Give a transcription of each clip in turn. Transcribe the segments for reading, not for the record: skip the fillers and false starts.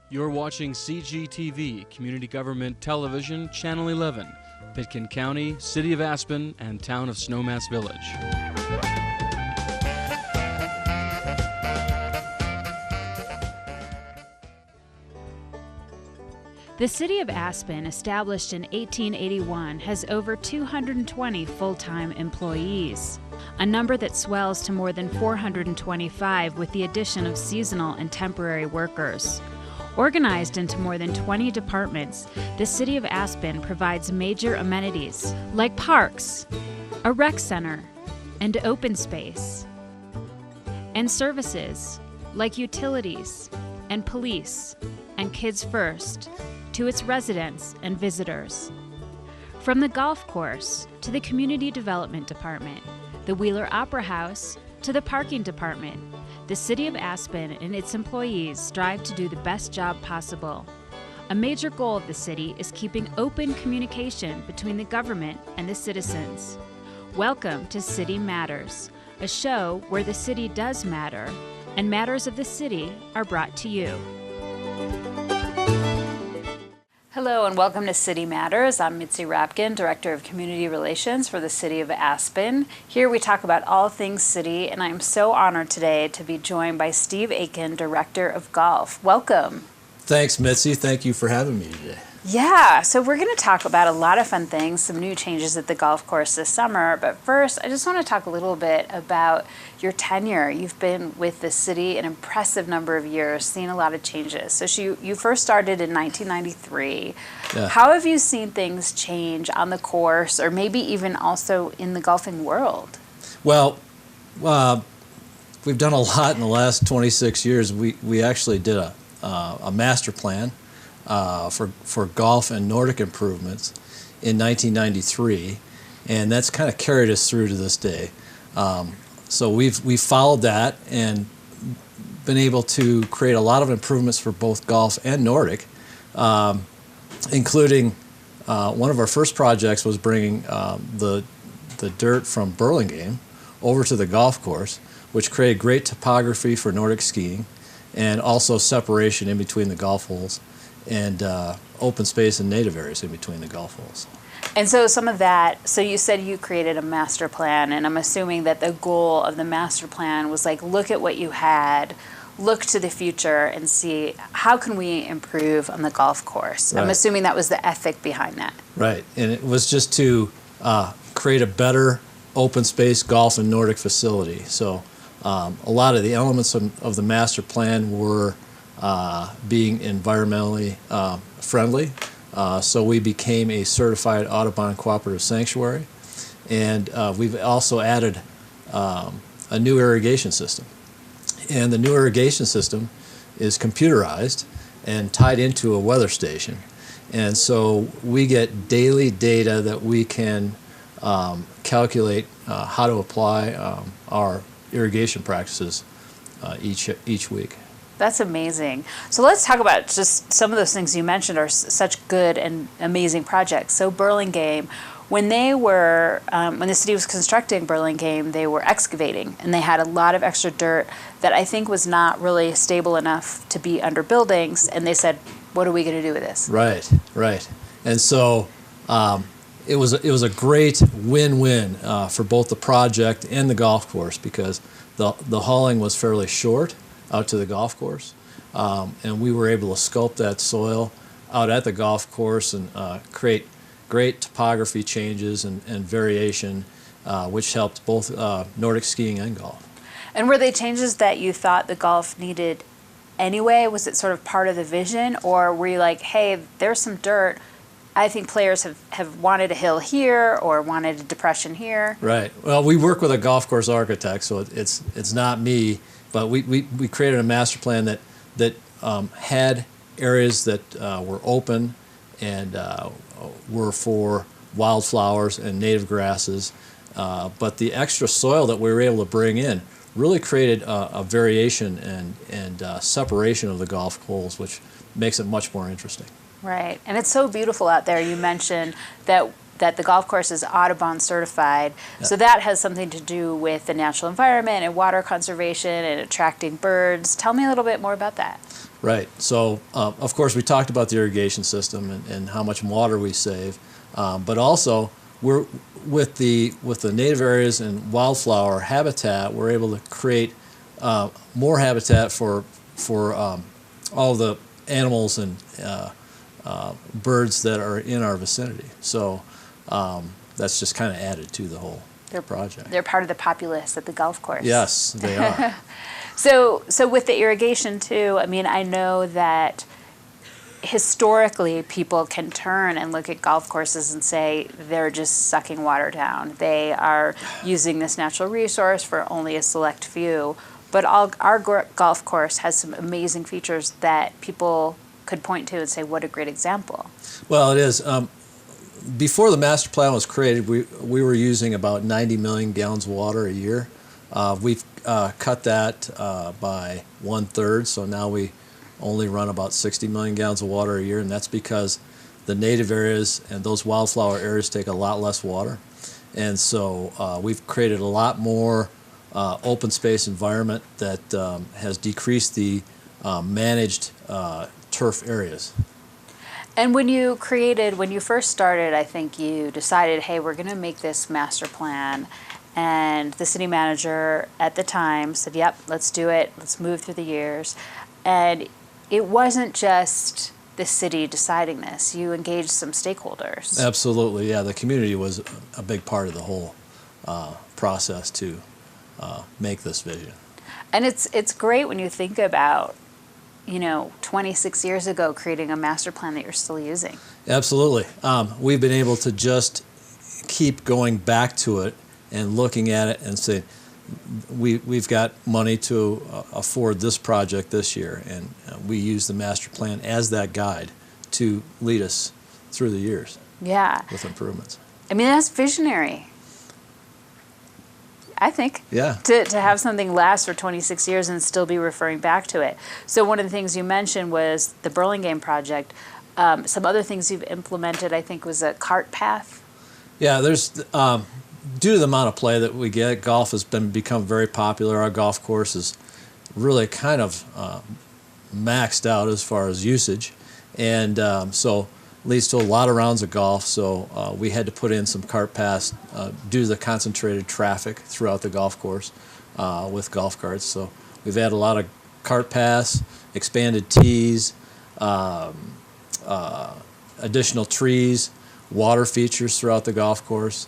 You're watching CGTV, Community Government Television, Channel 11, Pitkin County, City of Aspen, and Town of Snowmass Village. The City of Aspen, established in 1881, has over 220 full-time employees, a number that swells to more than 425 with the addition of seasonal and temporary workers. Organized into more than 20 departments, the City of Aspen provides major amenities like parks, a rec center, and open space, and services like utilities and police and Kids First to its residents and visitors. From the golf course to the Community Development Department, the Wheeler Opera House to the Parking Department, the City of Aspen and its employees strive to do the best job possible. A major goal of the city is keeping open communication between the government and the citizens. Welcome to City Matters, a show where the city does matter, and matters of the city are brought to you. Hello and welcome to City Matters. I'm Mitzi Rapkin, Director of Community Relations for the City of Aspen. Here we talk about all things city, and I'm so honored today to be joined by Steve Aitken, Director of Golf. Welcome. Thanks, Mitzi. Thank you for having me today. Yeah, so we're going to talk about a lot of fun things, some new changes at the golf course this summer. But first, I just want to talk a little bit about your tenure. You've been with the city an impressive number of years, seen a lot of changes. So you first started in 1993. Yeah. How have you seen things change on the course, or maybe even also in the golfing world? Well, we've done a lot in the last 26 years. We actually did a master plan for golf and Nordic improvements in 1993, and that's kind of carried us through to this day. So we've followed that and been able to create a lot of improvements for both golf and Nordic, including one of our first projects was bringing the dirt from Burlingame over to the golf course, which created great topography for Nordic skiing and also separation in between the golf holes and open space and native areas in between the golf holes. And so some of that, so you said you created a master plan, and I'm assuming that the goal of the master plan was like, look at what you had, look to the future and see how can we improve on the golf course. Right. I'm assuming that was the ethic behind that. Right, and it was just to create a better open space golf and Nordic facility. So a lot of the elements of the master plan were being environmentally friendly. So we became a certified Audubon cooperative sanctuary, and we've also added a new irrigation system. And the new irrigation system is computerized and tied into a weather station. And so we get daily data that we can calculate how to apply our irrigation practices each week. That's amazing. So let's talk about just some of those things you mentioned are such good and amazing projects. So Burlingame, when the city was constructing Burlingame, they were excavating, and they had a lot of extra dirt that I think was not really stable enough to be under buildings, and they said, what are we going to do with this? Right. And so it was a great win-win for both the project and the golf course, because the hauling was fairly short out to the golf course, and we were able to sculpt that soil out at the golf course and create great topography changes and variation, which helped both Nordic skiing and golf. And were they changes that you thought the golf needed anyway? Was it sort of part of the vision, or were you like, hey, there's some dirt, I think players have wanted a hill here or wanted a depression here? Right. Well, we work with a golf course architect, so it's not me. But we created a master plan that had areas that were open and were for wildflowers and native grasses. But the extra soil that we were able to bring in really created a variation and separation of the golf holes, which makes it much more interesting. Right. And it's so beautiful out there. You mentioned that the golf course is Audubon certified. Yeah. So that has something to do with the natural environment and water conservation and attracting birds. Tell me a little bit more about that. Right. So, of course, we talked about the irrigation system and how much water we save, but also we're with the native areas and wildflower habitat, we're able to create more habitat for all the animals and birds that are in our vicinity. So that's just kind of added to the whole project. They're part of the populace at the golf course. Yes, they are. So with the irrigation too, I mean, I know that historically people can turn and look at golf courses and say they're just sucking water down. They are using this natural resource for only a select few. But our golf course has some amazing features that people could point to and say, what a great example. Well, it is. Before the master plan was created, we were using about 90 million gallons of water a year. We've cut that by 1/3, so now we only run about 60 million gallons of water a year, and that's because the native areas and those wildflower areas take a lot less water. And so we've created a lot more open space environment that has decreased the managed turf areas. And when you first started, I think you decided, hey, we're going to make this master plan. And the city manager at the time said, yep, let's do it. Let's move through the years. And it wasn't just the city deciding this. You engaged some stakeholders. Absolutely, yeah. The community was a big part of the whole process to make this vision. And it's great when you think about, 26 years ago, creating a master plan that you're still using. Absolutely. We've been able to just keep going back to it and looking at it and say, we've got money to afford this project this year, and we use the master plan as that guide to lead us through the years. Yeah. With improvements. I mean, that's visionary, I think. Yeah. To have something last for 26 years and still be referring back to it. So one of the things you mentioned was the Burlingame project. Some other things you've implemented, I think, was a cart path. Yeah, there's due to the amount of play that we get, golf has become very popular. Our golf course is really kind of maxed out as far as usage, and so leads to a lot of rounds of golf. So we had to put in some cart paths due to the concentrated traffic throughout the golf course with golf carts. So we've had a lot of cart paths, expanded tees, additional trees, water features throughout the golf course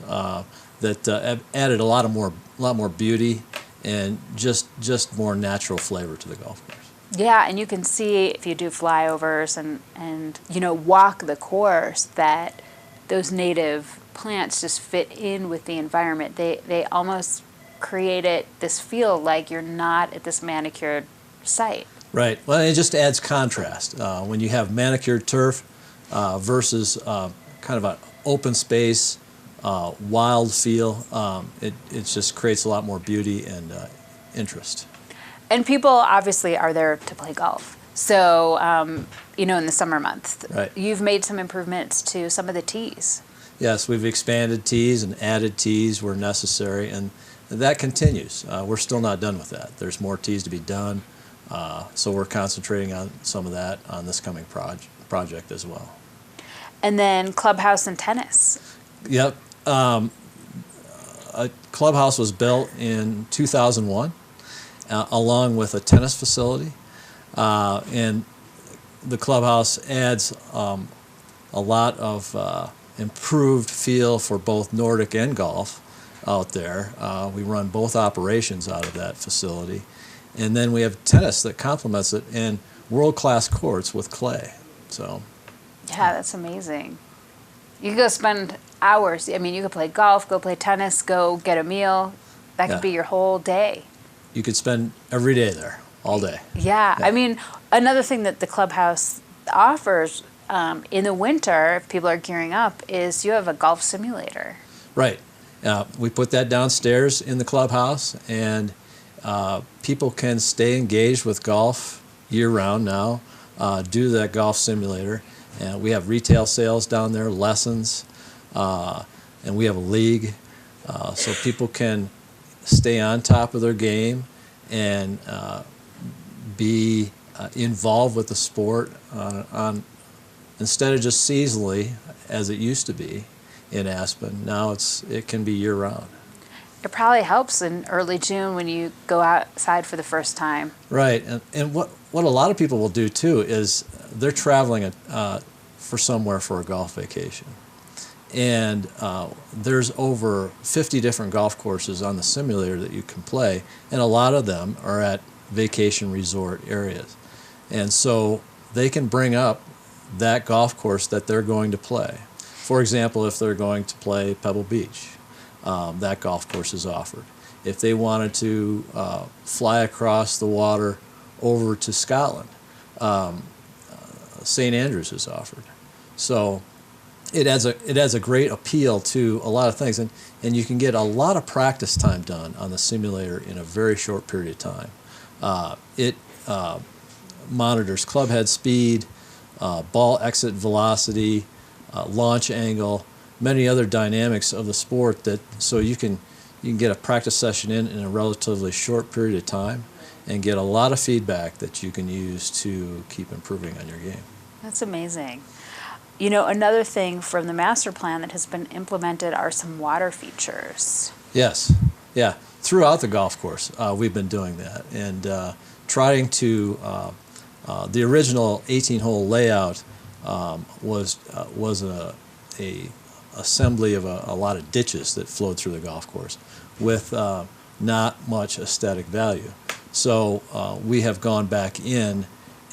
that have added a lot more beauty and just more natural flavor to the golf course. Yeah, and you can see if you do flyovers and walk the course that those native plants just fit in with the environment. They almost create this feel like you're not at this manicured site. Right. Well, it just adds contrast. When you have manicured turf versus kind of an open space, wild feel, it just creates a lot more beauty and interest. And people obviously are there to play golf. So, in the summer months, right. You've made some improvements to some of the tees. Yes, we've expanded tees and added tees where necessary, and that continues. We're still not done with that. There's more tees to be done, so we're concentrating on some of that on this coming project as well. And then clubhouse and tennis. Yep. A clubhouse was built in 2001. Along with a tennis facility, and the clubhouse adds a lot of improved feel for both Nordic and golf out there. We run both operations out of that facility, and then we have tennis that complements it and world-class courts with clay. So, yeah, that's amazing. You could go spend hours. I mean, you could play golf, go play tennis, go get a meal. That could be your whole day. You could spend every day there, all day. Yeah. I mean, another thing that the clubhouse offers in the winter, if people are gearing up, is you have a golf simulator. Right. We put that downstairs in the clubhouse, and people can stay engaged with golf year-round now due to that golf simulator. And we have retail sales down there, lessons, and we have a league, so people can stay on top of their game and be involved with the sport on instead of just seasonally as it used to be in Aspen. Now it can be year round. It probably helps in early June when you go outside for the first time. Right, and what a lot of people will do too is they're traveling for somewhere for a golf vacation, and there's over 50 different golf courses on the simulator that you can play, and a lot of them are at vacation resort areas, and so they can bring up that golf course that they're going to play. For example, if they're going to play Pebble Beach, that golf course is offered. If they wanted to fly across the water over to Scotland, St. Andrews is offered. So it has a great appeal to a lot of things, and you can get a lot of practice time done on the simulator in a very short period of time. It monitors club head speed, ball exit velocity, launch angle, many other dynamics of the sport, so you can get a practice session in a relatively short period of time and get a lot of feedback that you can use to keep improving on your game. That's amazing. You know, another thing from the master plan that has been implemented are some water features. Yes, yeah. Throughout the golf course, we've been doing that, and trying to the original 18-hole layout was a assembly of a lot of ditches that flowed through the golf course with not much aesthetic value. So we have gone back in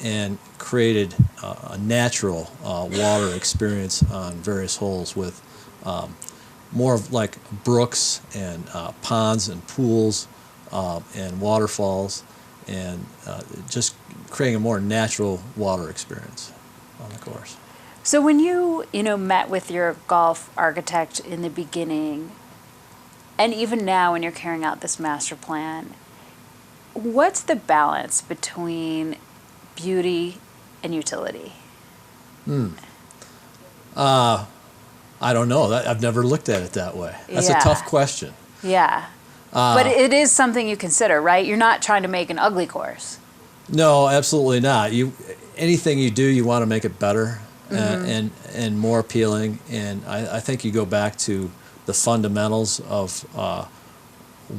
and created a natural water experience on various holes with more of like brooks and ponds and pools and waterfalls, and just creating a more natural water experience on the course. So when you met with your golf architect in the beginning, and even now when you're carrying out this master plan, what's the balance between beauty and utility? I don't know. I've never looked at it that way. That's a tough question. Yeah. But it is something you consider, right? You're not trying to make an ugly course. No, absolutely not. Anything you do, you want to make it better. And more appealing, and I think you go back to the fundamentals of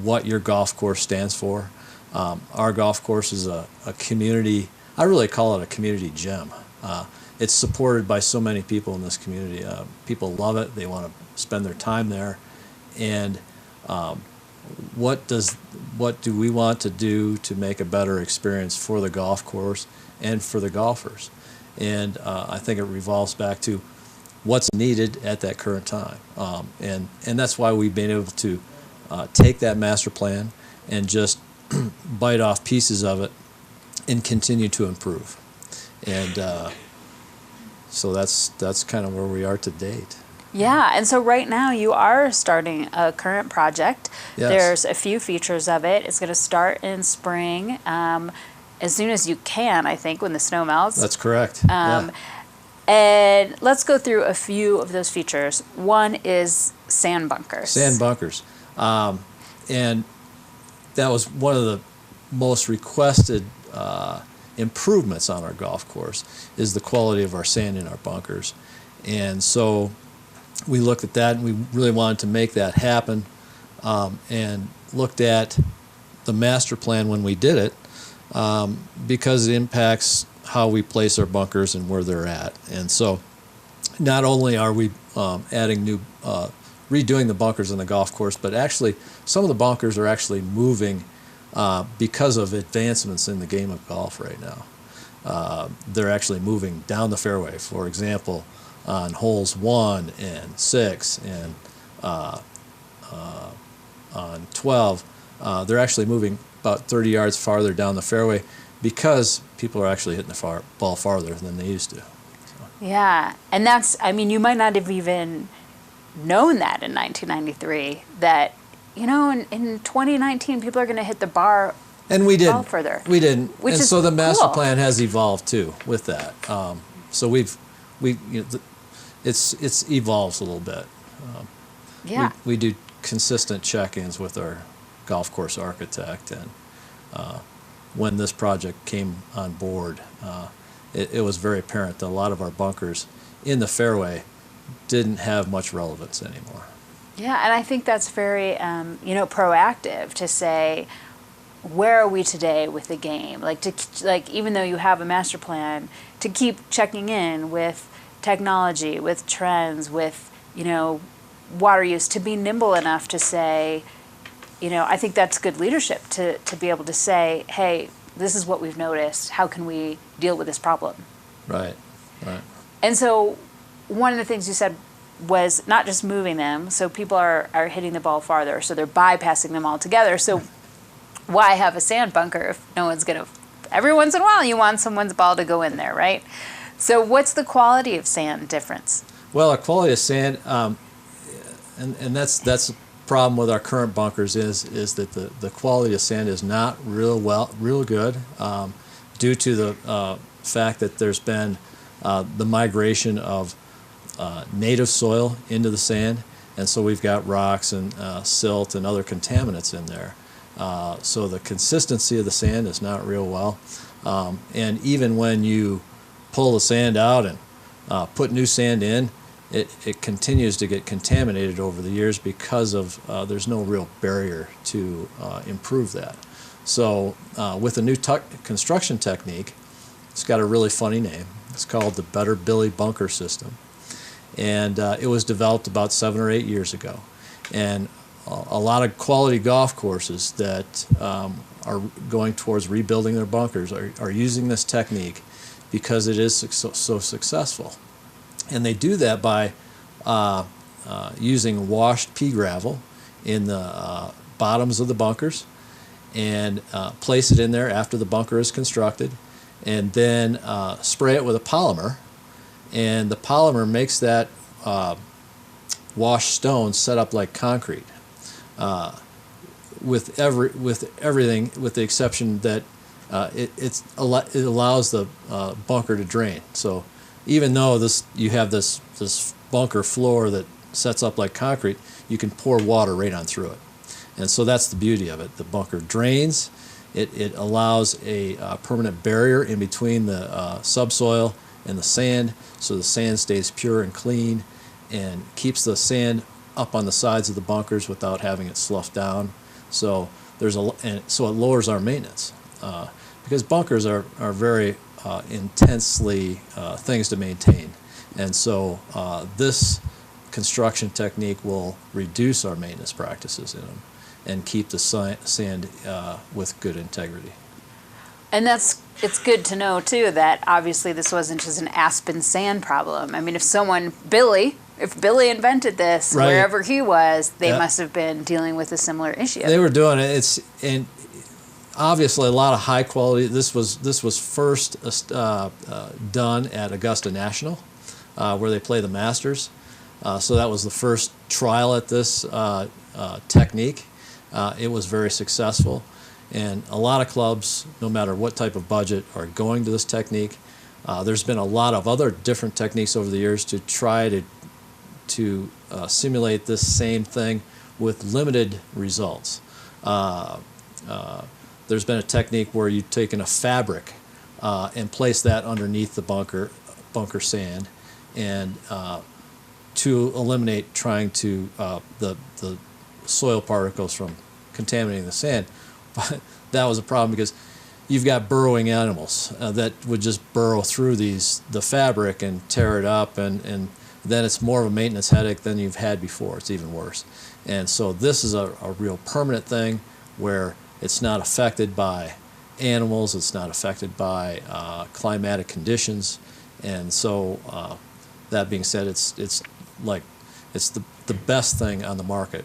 what your golf course stands for. Our golf course is a community, I really call it a community gem. It's supported by so many people in this community. People love it, they want to spend their time there, and what do we want to do to make a better experience for the golf course and for the golfers? And I think it revolves back to what's needed at that current time. And that's why we've been able to take that master plan and just bite off pieces of it and continue to improve. And so that's kind of where we are to date. Yeah, and so right now you are starting a current project. Yes. There's a few features of it. It's going to start in spring. As soon as you can, I think, when the snow melts. That's correct. And let's go through a few of those features. One is sand bunkers. Sand bunkers. And that was one of the most requested improvements on our golf course, is the quality of our sand in our bunkers. And so we looked at that, and we really wanted to make that happen, and looked at the master plan when we did it, because it impacts how we place our bunkers and where they're at. And so not only are we adding redoing the bunkers on the golf course, but actually some of the bunkers are actually moving because of advancements in the game of golf right now. They're actually moving down the fairway. For example, on holes 1 and 6 and on 12, they're actually moving about 30 yards farther down the fairway because people are actually hitting the ball farther than they used to. So. Yeah, and that's, I mean, you might not have even known that in 1993, that, in 2019 people are going to hit the ball further. We didn't. Which and is so the master cool. plan has evolved too with that. So it's evolves a little bit. Yeah. We do consistent check-ins with our golf course architect, and when this project came on board. It was very apparent that a lot of our bunkers in the fairway didn't have much relevance anymore. Yeah, and I think that's very, proactive to say, where are we today with the game? Like even though you have a master plan, to keep checking in with technology, with trends, with water use, to be nimble enough to say, I think that's good leadership to be able to say, hey, this is what we've noticed. How can we deal with this problem? Right. And so one of the things you said was not just moving them, so people are hitting the ball farther, so they're bypassing them altogether. So why have a sand bunker if no one's going to... Every once in a while you want someone's ball to go in there, right? So what's the quality of sand difference? Well, our quality of sand, and that's the problem with our current bunkers is that the quality of sand is not real good due to the fact that there's been the migration of native soil into the sand, and so we've got rocks and silt and other contaminants in there. So the consistency of the sand is not real well, and even when you pull the sand out and put new sand in, it continues to get contaminated over the years because of there's no real barrier to improve that. So with a new construction technique, it's got a really funny name. It's called the Better Billy Bunker System, and it was developed about 7 or 8 years ago. And a lot of quality golf courses that are going towards rebuilding their bunkers are using this technique because it is so successful. And they do that by using washed pea gravel in the bottoms of the bunkers and place it in there after the bunker is constructed, and then spray it with a polymer, and the polymer makes that washed stone set up like concrete, with everything, with the exception that it allows the bunker to drain. So even though you have this bunker floor that sets up like concrete, you can pour water right on through it. And so that's the beauty of it. The bunker drains. It allows a permanent barrier in between the subsoil and the sand, so the sand stays pure and clean and keeps the sand up on the sides of the bunkers without having it slough down. So so it lowers our maintenance because bunkers are very intensely things to maintain, and so this construction technique will reduce our maintenance practices in them and keep the sand with good integrity. And it's good to know too that obviously this wasn't just an Aspen sand problem. I mean, if Billy invented this, right, wherever he was, they must have been dealing with a similar issue. They were doing it. And obviously a lot of high quality. This was first done at Augusta National, where they play the Masters. So that was the first trial at this technique. It was very successful, and a lot of clubs, no matter what type of budget, are going to this technique. There's been a lot of other different techniques over the years to try to simulate this same thing with limited results. There's been a technique where you've taken a fabric and placed that underneath the bunker sand, and to eliminate trying to the soil particles from contaminating the sand. But that was a problem because you've got burrowing animals that would just burrow through the fabric and tear it up, and then it's more of a maintenance headache than you've had before. It's even worse. And so this is a real permanent thing where it's not affected by animals, it's not affected by climatic conditions, and so that being said, it's the best thing on the market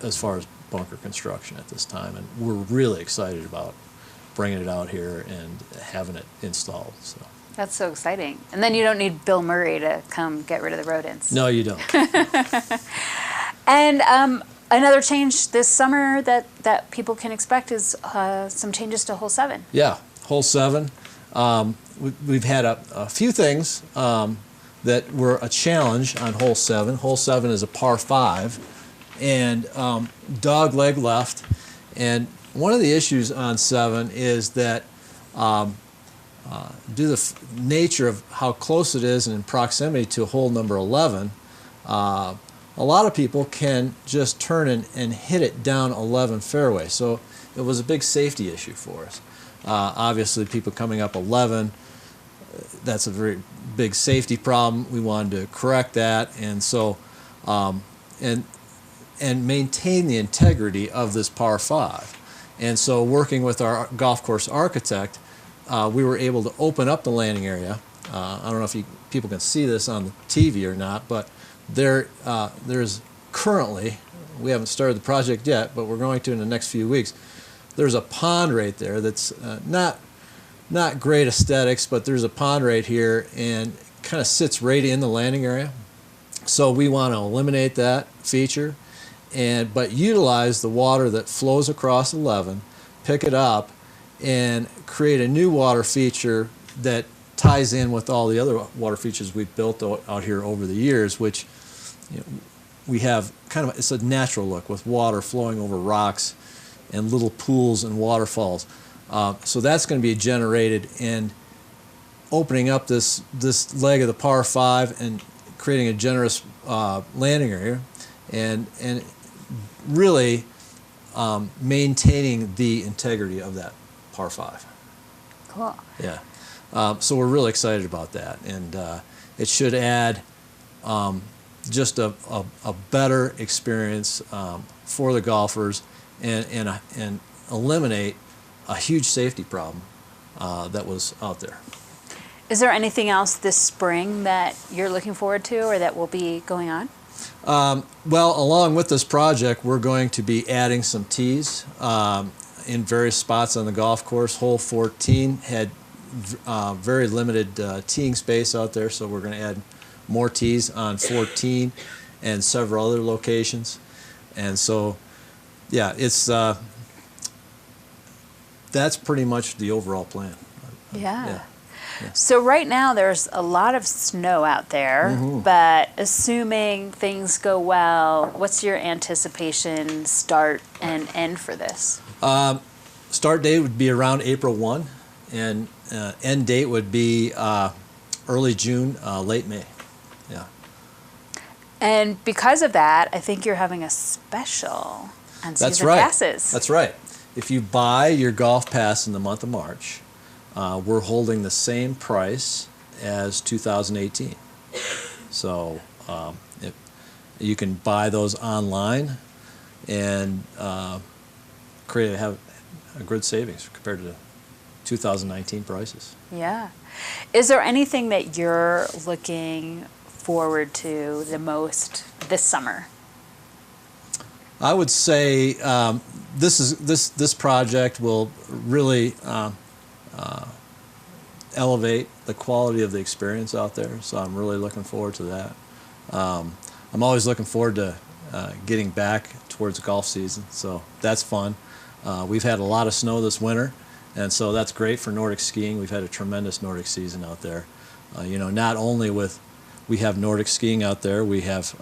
as far as bunker construction at this time, and we're really excited about bringing it out here and having it installed. So that's so exciting. And then you don't need Bill Murray to come get rid of the rodents. No, you don't. And another change this summer that people can expect is some changes to Hole 7. Yeah, Hole 7. We've had a few things that were a challenge on Hole 7. Hole 7 is a par 5, and dog leg left, and one of the issues on 7 is that due to the nature of how close it is and in proximity to hole number 11, a lot of people can just turn and hit it down 11 fairway. So it was a big safety issue for us. Obviously, people coming up 11, that's a very big safety problem. We wanted to correct that, and so and maintain the integrity of this par 5. And so, working with our golf course architect, we were able to open up the landing area. I don't know if people can see this on the TV or not, but there's currently, we haven't started the project yet, but we're going to in the next few weeks. There's a pond right there that's not great aesthetics, but there's a pond right here and kind of sits right in the landing area. So we want to eliminate that feature, but utilize the water that flows across 11, pick it up, and create a new water feature that ties in with all the other water features we've built out here over the years, which we have kind of, it's a natural look with water flowing over rocks and little pools and waterfalls. So that's going to be generated, and opening up this leg of the par 5 and creating a generous landing area, and really maintaining the integrity of that par 5. Cool. Yeah. So we're really excited about that, and it should add just a better experience for the golfers, and eliminate a huge safety problem that was out there. Is there anything else this spring that you're looking forward to or that will be going on? Well, along with this project, we're going to be adding some tees in various spots on the golf course. Hole 14 had very limited teeing space out there, so we're going to add more tees on 14 and several other locations. And so, yeah, it's that's pretty much the overall plan. Yeah. So right now there's a lot of snow out there, but assuming things go well, what's your anticipation start and end for this? Start date would be around April 1, and end date would be early June, late May. Yeah. And because of that, I think you're having a special on season passes. That's right. If you buy your golf pass in the month of March, we're holding the same price as 2018. So you can buy those online and have a good savings compared to 2019 prices. Yeah. Is there anything that you're looking forward to the most this summer? I would say this project will really elevate the quality of the experience out there. So I'm really looking forward to that. I'm always looking forward to getting back towards the golf season. So that's fun. We've had a lot of snow this winter, and so that's great for Nordic skiing. We've had a tremendous Nordic season out there. Not only we have Nordic skiing out there, we have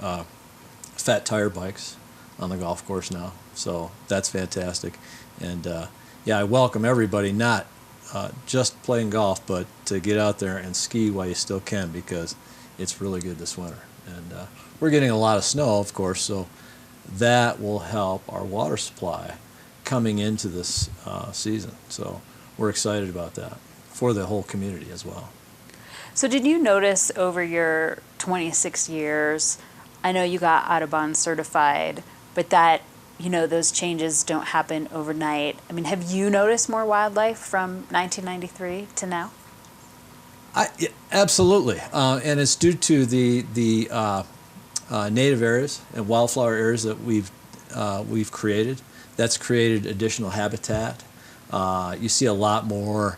fat tire bikes on the golf course now. So that's fantastic. And I welcome everybody, not just playing golf, but to get out there and ski while you still can, because it's really good this winter. And we're getting a lot of snow, of course, so that will help our water supply coming into this season. So we're excited about that for the whole community as well. So did you notice over your 26 years, I know you got Audubon certified, but that, those changes don't happen overnight. I mean, have you noticed more wildlife from 1993 to now? Yeah, absolutely, and it's due to the native areas and wildflower areas that we've created. That's created additional habitat. You see a lot more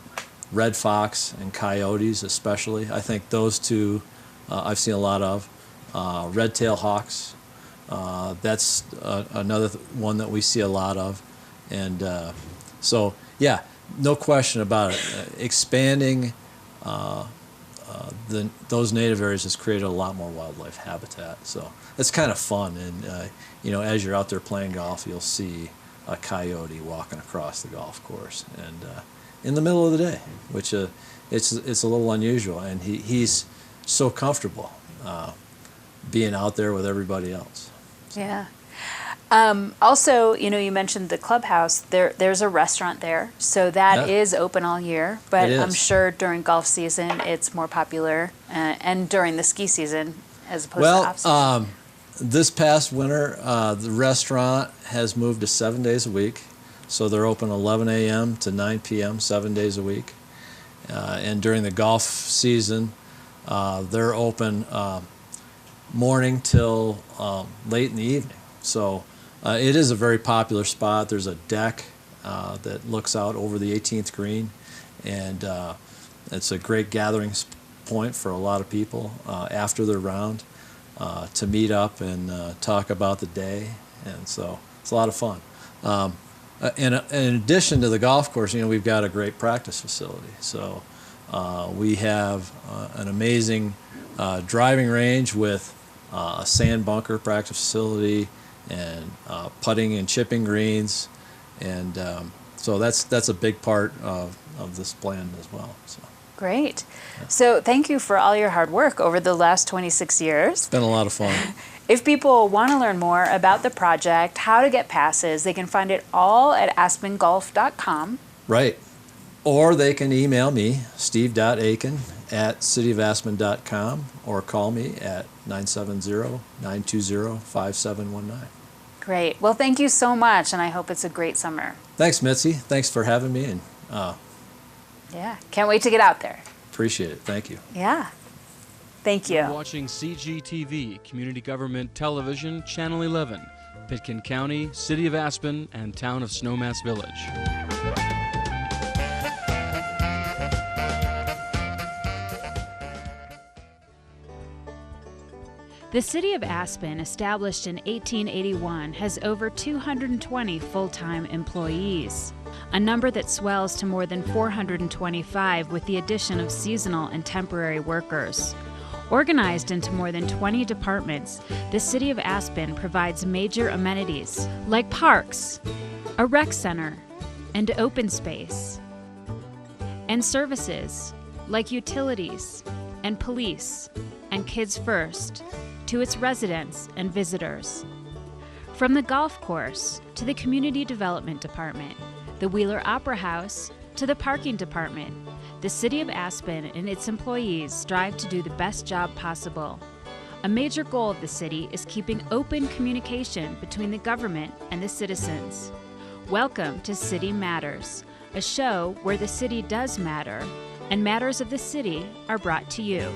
red fox and coyotes, especially. I think those two I've seen a lot of. Red-tailed hawks. That's another one that we see a lot of, and so yeah, no question about it. Expanding those native areas has created a lot more wildlife habitat. So it's kind of fun, and as you're out there playing golf, you'll see a coyote walking across the golf course, and in the middle of the day, which it's a little unusual, and he's so comfortable being out there with everybody else. So. Yeah. Also, you mentioned the Clubhouse. There's a restaurant there, so that is open all year. But I'm sure during golf season it's more popular, and during the ski season as opposed to off season. This past winter, the restaurant has moved to 7 days a week, so they're open 11 a.m. to 9 p.m. 7 days a week. And during the golf season, they're open morning till late in the evening. So it is a very popular spot. There's a deck that looks out over the 18th green, and it's a great gathering point for a lot of people after their round to meet up and talk about the day, and so it's a lot of fun. In addition to the golf course, we've got a great practice facility. So we have an amazing driving range with a sand bunker practice facility, and putting and chipping greens, and so that's a big part of this plan as well. So. Great. Yeah. So thank you for all your hard work over the last 26 years. It's been a lot of fun. If people want to learn more about the project, how to get passes, they can find it all at aspengolf.com. Right. Or they can email me, steve.aitken @cityofaspen.com, or call me at 970-920-5719. Great. Well, thank you so much, and I hope it's a great summer. Thanks, Mitzi. Thanks for having me, and yeah, can't wait to get out there. Appreciate it. Thank you. Yeah. Thank you. You're watching CGTV, Community Government Television, Channel 11, Pitkin County, City of Aspen, and Town of Snowmass Village. The City of Aspen, established in 1881, has over 220 full-time employees, a number that swells to more than 425 with the addition of seasonal and temporary workers. Organized into more than 20 departments, the City of Aspen provides major amenities like parks, a rec center, and open space, and services like utilities and police and Kids First to its residents and visitors. From the golf course to the Community Development Department, the Wheeler Opera House to the Parking Department, the City of Aspen and its employees strive to do the best job possible. A major goal of the city is keeping open communication between the government and the citizens. Welcome to City Matters, a show where the city does matter, and matters of the city are brought to you.